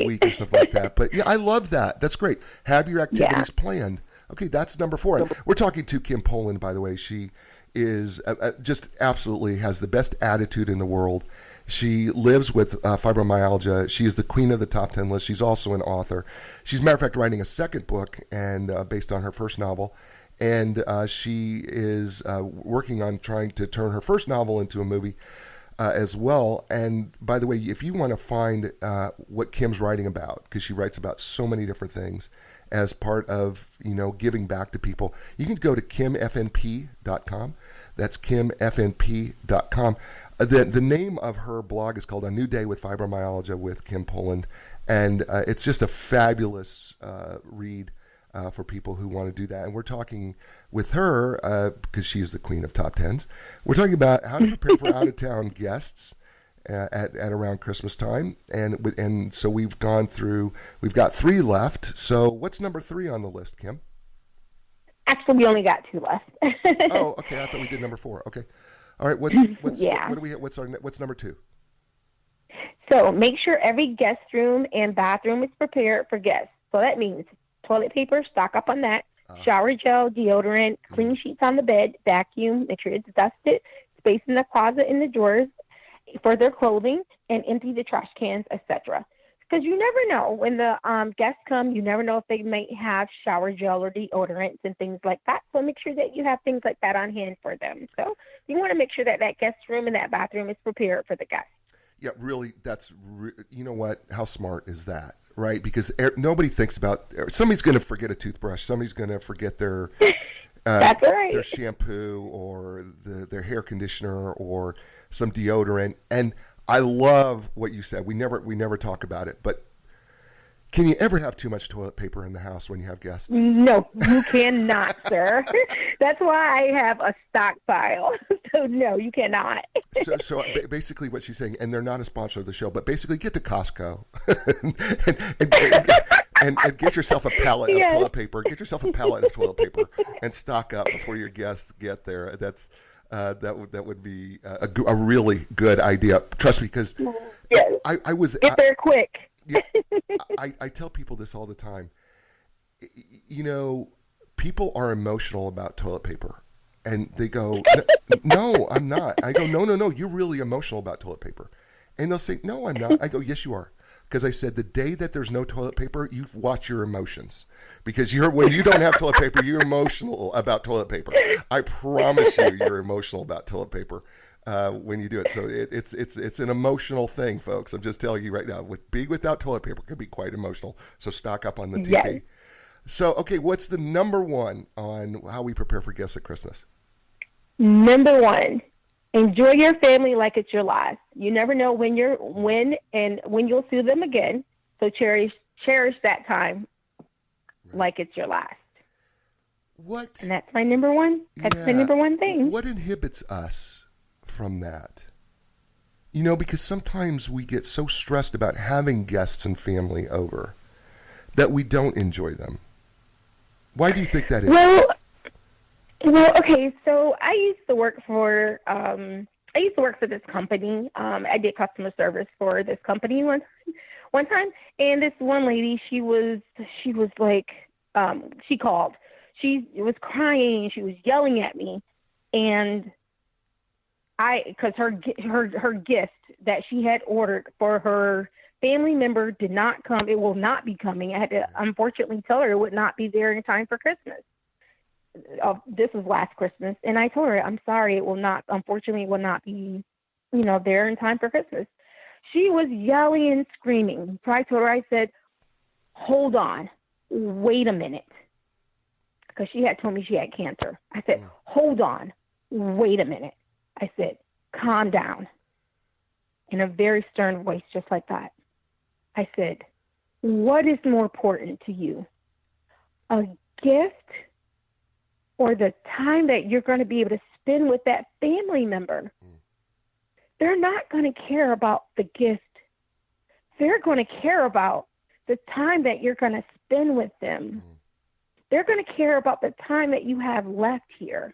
S2: week or something like that. But yeah, I love that. That's great. Have your activities planned. Okay, that's number 4. And we're talking to Kim Polland, by the way. She is just absolutely has the best attitude in the world. She lives with fibromyalgia. She is the queen of the top 10 list. She's also an author. She's, matter of fact, writing a second book and based on her first novel. And she is working on trying to turn her first novel into a movie as well. And by the way, if you want to find what Kim's writing about, because she writes about so many different things as part of, giving back to people, you can go to kimfnp.com. That's kimfnp.com. The name of her blog is called A New Day with Fibromyalgia with Kim Polland. And it's just a fabulous read for people who want to do that. And we're talking with her, because she's the queen of top 10s, we're talking about how to prepare for out-of-town guests at around Christmas time. And so we've got 3 left. So what's number 3 on the list, Kim?
S3: Actually, we only got 2 left.
S2: Oh, okay. I thought we did number 4. Okay. All right. What do we? What's number 2?
S3: So make sure every guest room and bathroom is prepared for guests. So that means toilet paper, stock up on that, shower gel, deodorant, clean sheets on the bed, vacuum, make sure it's dusted, space in the closet and the drawers for their clothing, and empty the trash cans, etc. Because you never know when the guests come, you never know if they might have shower gel or deodorants and things like that. So make sure that you have things like that on hand for them. So you want to make sure that guest room and that bathroom is prepared for the guests. Yeah,
S2: really, you know what? How smart is that, right? Because nobody thinks about, somebody's going to forget a toothbrush. Somebody's going to forget their
S3: That's right.
S2: their shampoo or their hair conditioner or some deodorant. And I love what you said. We never talk about it, but can you ever have too much toilet paper in the house when you have guests?
S3: No, you cannot, sir. That's why I have a stockpile. So no, you cannot.
S2: So basically what she's saying, and they're not a sponsor of the show, but basically get to Costco and get yourself a pallet of toilet paper. Get yourself a pallet of toilet paper and stock up before your guests get there. That's that would be a really good idea. Trust me, because I was
S3: get there quick.
S2: Yeah, I tell people this all the time. People are emotional about toilet paper, and they go, "No, I'm not." I go, "No, you're really emotional about toilet paper," and they'll say, "No, I'm not." I go, "Yes, you are," because I said the day that there's no toilet paper, you watch your emotions, because when you don't have toilet paper, you're emotional about toilet paper. I promise you're emotional about toilet paper. When you do it. So it's an emotional thing, folks. I'm just telling you right now, being without toilet paper can be quite emotional. So stock up on the TV. Yes. So, okay, what's the number 1 on how we prepare for guests at Christmas?
S3: Number 1, enjoy your family like it's your last. You never know when you'll see them again. So cherish that time like it's your last.
S2: What?
S3: And that's my number 1. That's my number 1 thing.
S2: What inhibits us from that? Because sometimes we get so stressed about having guests and family over that we don't enjoy them. Why do you think that is?
S3: Well, okay. So I used to work for this company. I did customer service for this company one time, and this one lady, she was like, she called. She was crying. She was yelling at me, and because her gift that she had ordered for her family member did not come. It will not be coming. I had to unfortunately tell her it would not be there in time for Christmas. This was last Christmas, and I told her, I'm sorry, unfortunately, it will not be, there in time for Christmas. She was yelling and screaming. So I told her, I said, hold on, wait a minute. because she had told me she had cancer. I said, hold on, wait a minute. I said, calm down. In a very stern voice, just like that. I said, what is more important to you? A gift or the time that you're going to be able to spend with that family member? They're not going to care about the gift. They're going to care about the time that you're going to spend with them. They're going to care about the time that you have left here.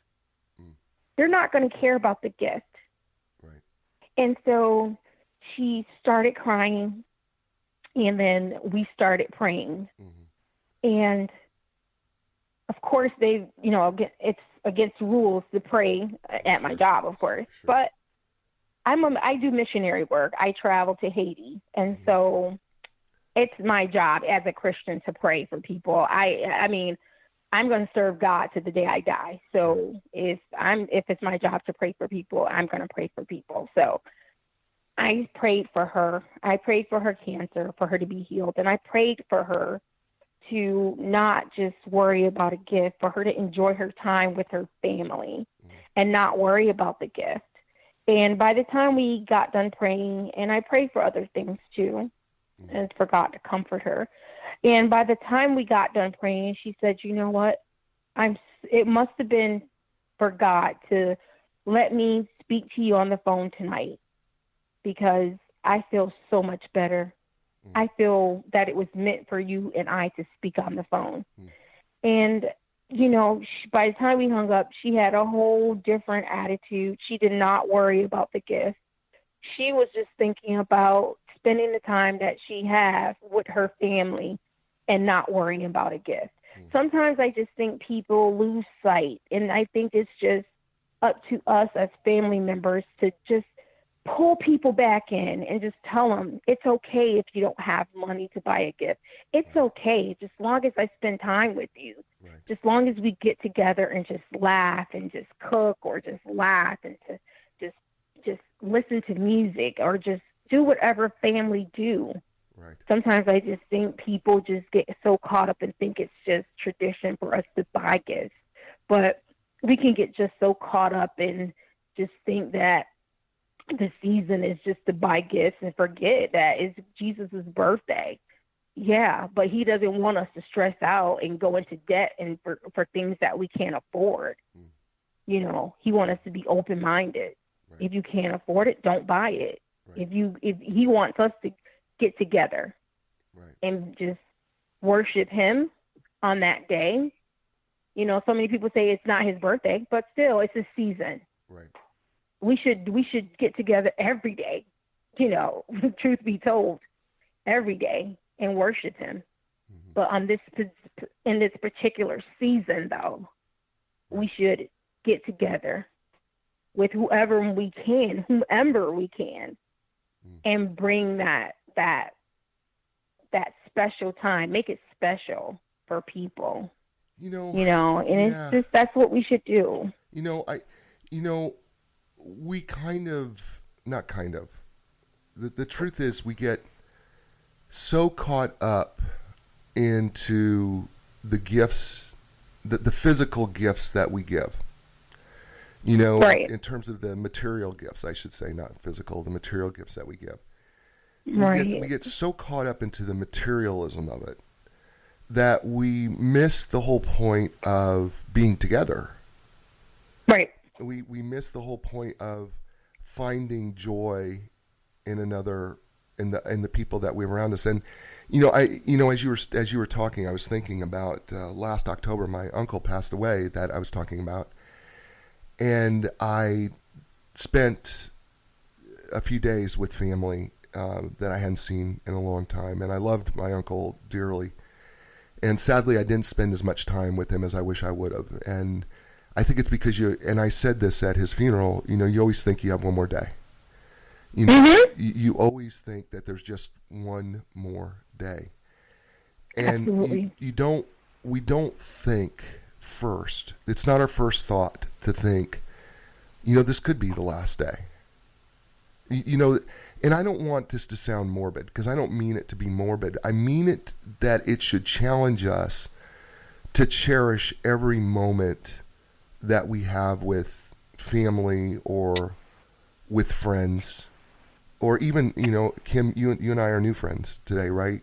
S3: They're not going to care about the gift.
S2: Right.
S3: And so she started crying, and then we started praying. And of course, it's against rules to pray at my job, of course. Sure. But I do missionary work. I travel to Haiti, and so it's my job as a Christian to pray for people. I mean, I'm going to serve God to the day I die. So if it's my job to pray for people, I'm going to pray for people. So I prayed for her. I prayed for her cancer, for her to be healed, and I prayed for her to not just worry about a gift, for her to enjoy her time with her family and not worry about the gift. And by the time we got done praying, and I prayed for other things too, and for God to comfort her. And by the time we got done praying, she said, you know what? It must have been for God to let me speak to you on the phone tonight, because I feel so much better. I feel that it was meant for you and I to speak on the phone. And, by the time we hung up, she had a whole different attitude. She did not worry about the gift. She was just thinking about spending the time that she has with her family and not worrying about a gift. Sometimes I just think people lose sight, and I think it's just up to us as family members to just pull people back in and just tell them it's okay if you don't have money to buy a gift. It's okay, just long as I spend time with you. Right. Just long as we get together and just laugh and just cook, or just laugh and to just listen to music, or just do whatever family do.
S2: Right.
S3: Sometimes I just think people just get so caught up and think it's just tradition for us to buy gifts. But we can get just so caught up and just think that the season is just to buy gifts and forget that it's Jesus' birthday. Yeah, but he doesn't want us to stress out and go into debt and for things that we can't afford. He wants us to be open-minded. Right. If you can't afford it, don't buy it. Right. If he wants us to get together and just worship him on that day. So many people say it's not his birthday, but still it's a season.
S2: Right.
S3: We should get together every day, truth be told, every day, and worship him. But in this particular season, though, we should get together with whoever we can, and bring that special time, make it special for people. It's just, that's what we should do.
S2: We the truth is we get so caught up into the gifts, the physical gifts that we give,
S3: right.
S2: In terms of the material gifts, I should say, not physical, the material gifts that we give.
S3: Right.
S2: We get so caught up into the materialism of it that we miss the whole point of being together.
S3: Right.
S2: We miss the whole point of finding joy in another, in the people that we have around us. And as you were talking, I was thinking about last October, my uncle passed away that I was talking about, and I spent a few days with family that I hadn't seen in a long time, and I loved my uncle dearly. And sadly, I didn't spend as much time with him as I wish I would have. And I think it's because and I said this at his funeral, you always think you have one more day. You always think that there's just one more day. And we don't think first. It's not our first thought to think, this could be the last day. And I don't want this to sound morbid, because I don't mean it to be morbid. I mean it that it should challenge us to cherish every moment that we have with family or with friends, or even, Kim, you and I are new friends today, right?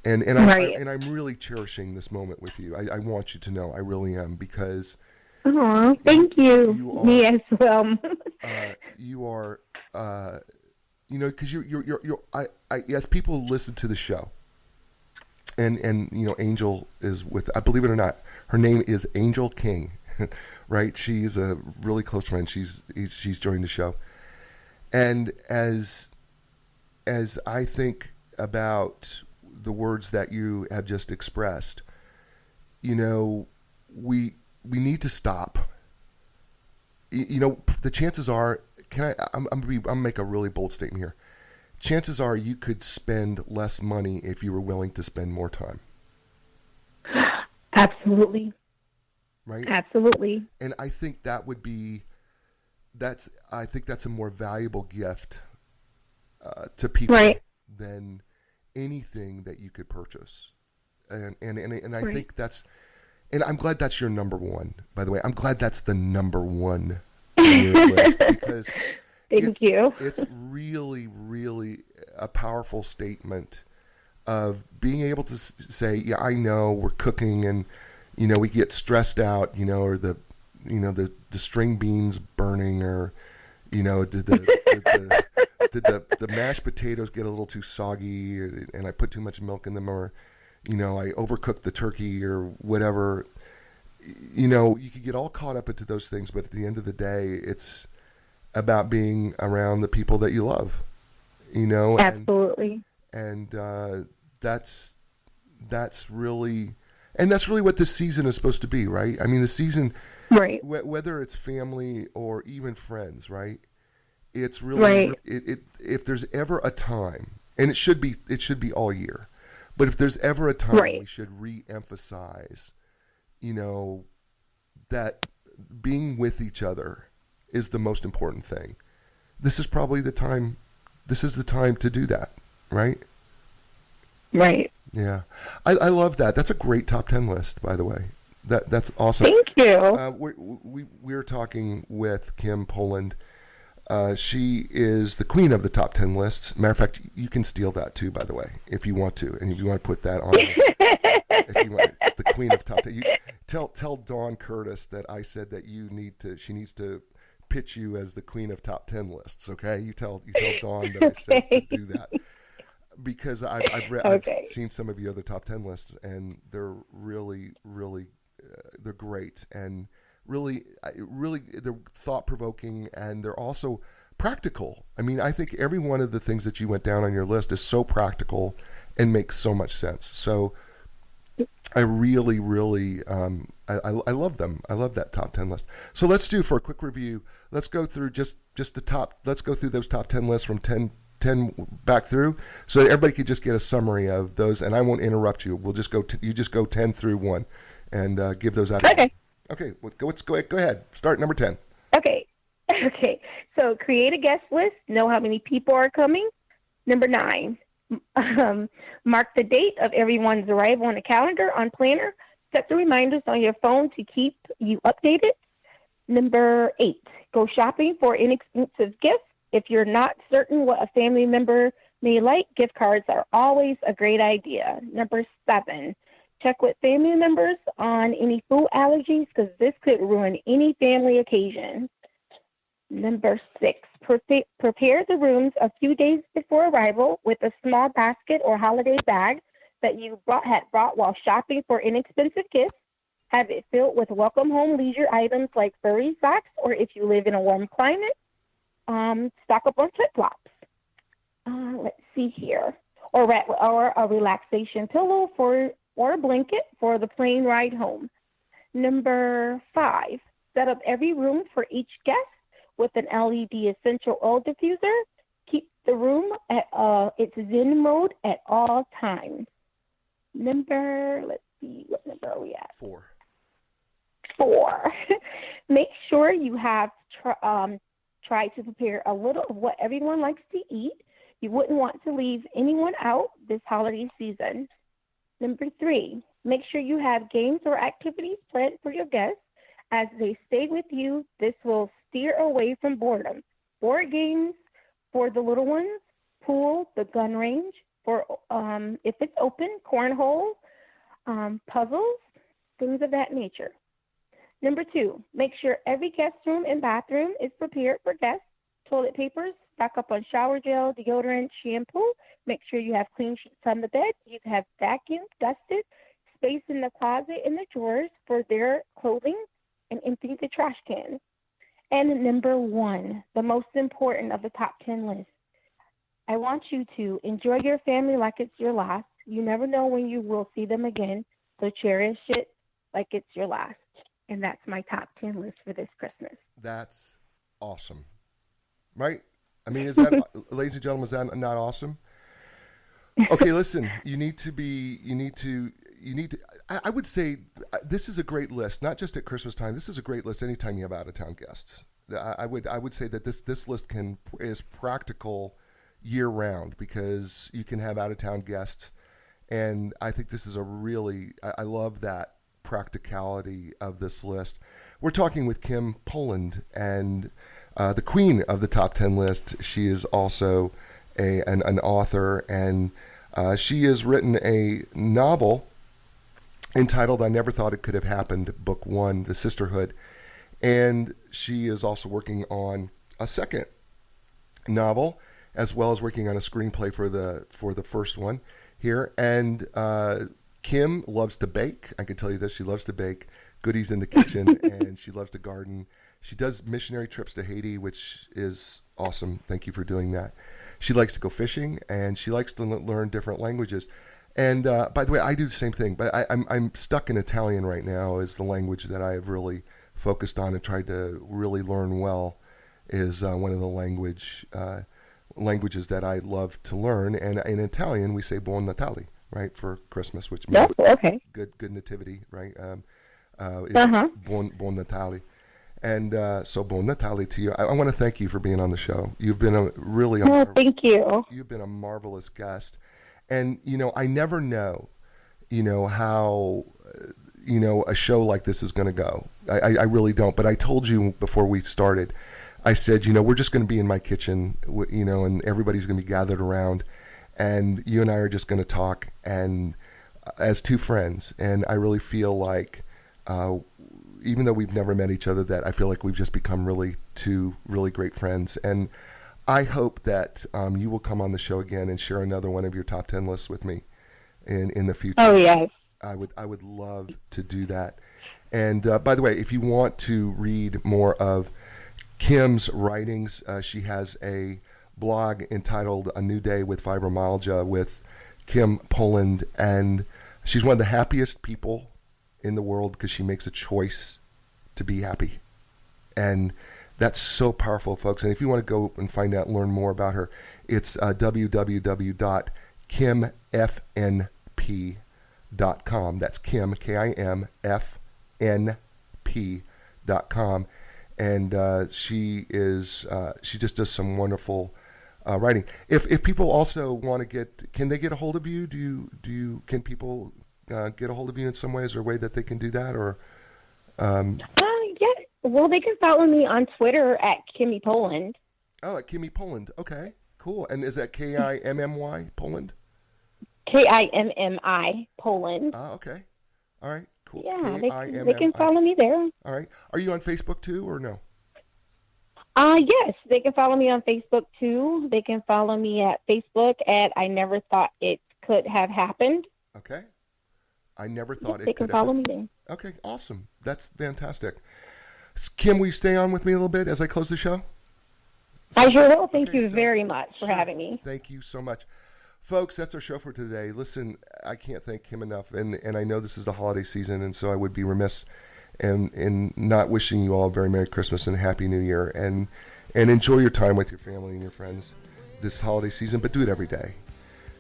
S3: Right.
S2: And I'm really cherishing this moment with you. I want you to know I really am, because
S3: Oh,
S2: you
S3: thank you.
S2: you
S3: Me
S2: are
S3: as well.
S2: you are because you're as people listen to the show, and Angel is with, I believe it or not, her name is Angel King, right? She's a really close friend. She's joined the show, and as I think about the words that you have just expressed, you know, we need to stop. The chances are, I'm gonna make a really bold statement here. Chances are you could spend less money if you were willing to spend more time,
S3: Absolutely.
S2: right?
S3: Absolutely.
S2: And I think I think that's a more valuable gift to people
S3: Right.
S2: than anything that you could purchase. And I
S3: Right.
S2: think and I'm glad that's your number one, by the way. I'm glad that's the number one on your list, because
S3: Thank you.
S2: it's really, really a powerful statement of being able to say, yeah, I know we're cooking, and we get stressed out, or the string beans burning, or did the mashed potatoes get a little too soggy, and I put too much milk in them, or I overcooked the turkey, or whatever. You could get all caught up into those things, but at the end of the day, it's about being around the people that you love, and
S3: Absolutely.
S2: and that's that's really that's really what this season is supposed to be, right? I mean, the season,
S3: Right.
S2: whether it's family or even friends, right? It's really
S3: Right.
S2: if there's ever a time, and it should be all year, but if there's ever a time, we
S3: Right.
S2: should re-emphasize, you know, that being with each other is the most important thing. This is probably the time. This is the time to do that, right?
S3: Right.
S2: Yeah, I love that. That's a great top 10 list, by the way. That's awesome.
S3: Thank you.
S2: We're talking with Kim Polland. She is the queen of the top 10 lists. Matter of fact, you can steal that too, by the way, if you want to, and if you want to put that on. If you want the queen of top 10, tell Dawn Curtis that I said that she needs to pitch you as the queen of top 10 lists. Okay, you tell Dawn that I said to
S3: Okay.
S2: do that, because I've
S3: Okay.
S2: seen some of your other top 10 lists, and they're really, really they're great, and really they're thought provoking, and they're also practical. I mean, I think every one of the things that you went down on your list is so practical and makes so much sense. So I really, really, I love them. I love that top 10 list. So let's do, for a quick review, let's go through just the top, let's go through those top 10 lists from 10 back through, so that everybody could just get a summary of those, and I won't interrupt you. We'll just you just go 10 through 1, and give those out again.
S3: Okay.
S2: Okay, let's go ahead. Start number 10.
S3: Okay. Okay. So create a guest list. Know how many people are coming. Number 9. Mark the date of everyone's arrival on a calendar on Planner. Set the reminders on your phone to keep you updated. Number 8. Go shopping for inexpensive gifts. If you're not certain what a family member may like, gift cards are always a great idea. Number 7. Check with family members on any food allergies, because this could ruin any family occasion. Number 6, prepare the rooms a few days before arrival with a small basket or holiday bag that you had brought while shopping for inexpensive gifts. Have it filled with welcome home leisure items like furry socks, or if you live in a warm climate, stock up on flip-flops. Let's see here. Or a relaxation pillow or a blanket for the plane ride home. Number 5, set up every room for each guest with an LED essential oil diffuser. Keep the room at its Zen mode at all times. Let's see, what number are we at?
S2: 4.
S3: 4. Make sure you have tried to prepare a little of what everyone likes to eat. You wouldn't want to leave anyone out this holiday season. Number 3, Make sure you have games or activities planned for your guests. As they stay with you, this will steer away from boredom. Board games for the little ones, pool, the gun range, for if it's open, cornhole, puzzles, things of that nature. Number 2, make sure every guest room and bathroom is prepared for guests. Toilet papers, stock up on shower gel, deodorant, shampoo. Make sure you have clean sheets on the bed. You have vacuumed, dusted, space in the closet and the drawers for their clothing, and empty the trash can. And number 1, the most important of the top 10 list. I want you to enjoy your family like it's your last. You never know when you will see them again, so cherish it like it's your last. And that's my top 10 list for this Christmas.
S2: That's awesome. Right? I mean, is that, ladies and gentlemen, is that not awesome? Okay, listen, I would say this is a great list, not just at Christmas time. This is a great list anytime you have out-of-town guests. I would say that this list is practical year-round because you can have out-of-town guests, and I think this is I love that practicality of this list. We're talking with Kim Polland, and the queen of the top 10 list. She is also an author, and she has written a novel entitled I Never Thought It Could Have Happened, Book 1, The Sisterhood. And she is also working on a second novel, as well as working on a screenplay for the first one here. And Kim loves to bake. I can tell you this. She loves to bake goodies in the kitchen, and she loves to garden. She does missionary trips to Haiti, which is awesome. Thank you for doing that. She likes to go fishing, and she likes to learn different languages. And by the way, I do the same thing, but I'm stuck in Italian right now is the language that I have really focused on and tried to really learn well, is one of the languages that I love to learn. And in Italian, we say Buon Natale, right, for Christmas, which means good nativity, right? Buon Natale. And so Buon Natale to you. I want to thank you for being on the show. You've been
S3: thank you.
S2: You've been a marvelous guest. And, I never know, how, a show like this is going to go. I really don't. But I told you before we started, I said, we're just going to be in my kitchen, and everybody's going to be gathered around. And you and I are just going to talk and as two friends. And I really feel like, even though we've never met each other, that I feel like we've just become two really great friends. And I hope that you will come on the show again and share another one of your top 10 lists with me in the future.
S3: Oh, yes.
S2: I would love to do that. And by the way, if you want to read more of Kim's writings, she has a blog entitled A New Day with Fibromyalgia with Kim Polland, and she's one of the happiest people in the world because she makes a choice to be happy. And that's so powerful, folks. And if you want to go and find out, learn more about her, it's www.kimfnp.com. That's Kim, KIMFNP.com. And she just does some wonderful writing. If people also want to can they get a hold of you? Can people get a hold of you in some way? Is there a way that they can do that, or?
S3: Yeah. Well, they can follow me on Twitter at Kimmy Polland.
S2: Oh, at Kimmy Polland. Okay, cool. And is that Kimmy Polland?
S3: Kimmi Polland.
S2: Okay. All right. Cool.
S3: Yeah, they can follow me there.
S2: All right. Are you on Facebook too, or no?
S3: Yes, they can follow me on Facebook too. They can follow me at Facebook at I Never Thought It Could Have Happened.
S2: Okay. I never thought it
S3: they
S2: could
S3: can follow me there.
S2: Okay, awesome. That's fantastic. Kim, will you stay on with me a little bit as I close the show?
S3: I sure will. Thank you very much for having me.
S2: Thank you so much. Folks, that's our show for today. Listen, I can't thank Kim enough, and I know this is the holiday season, and so I would be remiss in not wishing you all a very Merry Christmas and a Happy New Year, and enjoy your time with your family and your friends this holiday season, but do it every day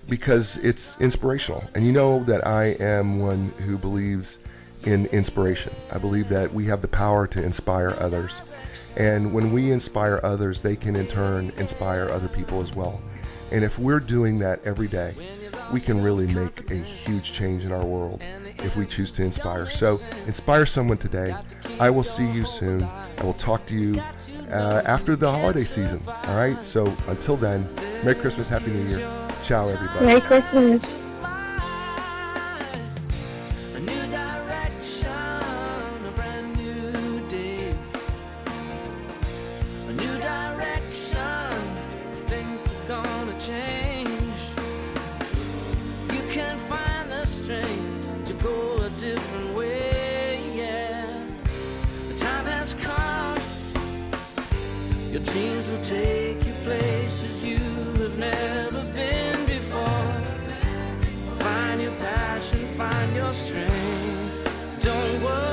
S2: because it's inspirational. And you know that I am one who believes in inspiration. I believe that we have the power to inspire others. And when we inspire others, they can in turn inspire other people as well. And if we're doing that every day, we can really make a huge change in our world. if we choose to inspire. So inspire someone today. I will see you soon. I will talk to you after the holiday season. All right. So until then, Merry Christmas, Happy New Year. Ciao, everybody.
S3: Merry Christmas.
S1: A new direction, a brand new day. A new direction, things are gonna change. You can find the strength to go a different way, yeah. The time has come. Your dreams will take you places you have never been before. Find your passion, find your strength. Don't worry.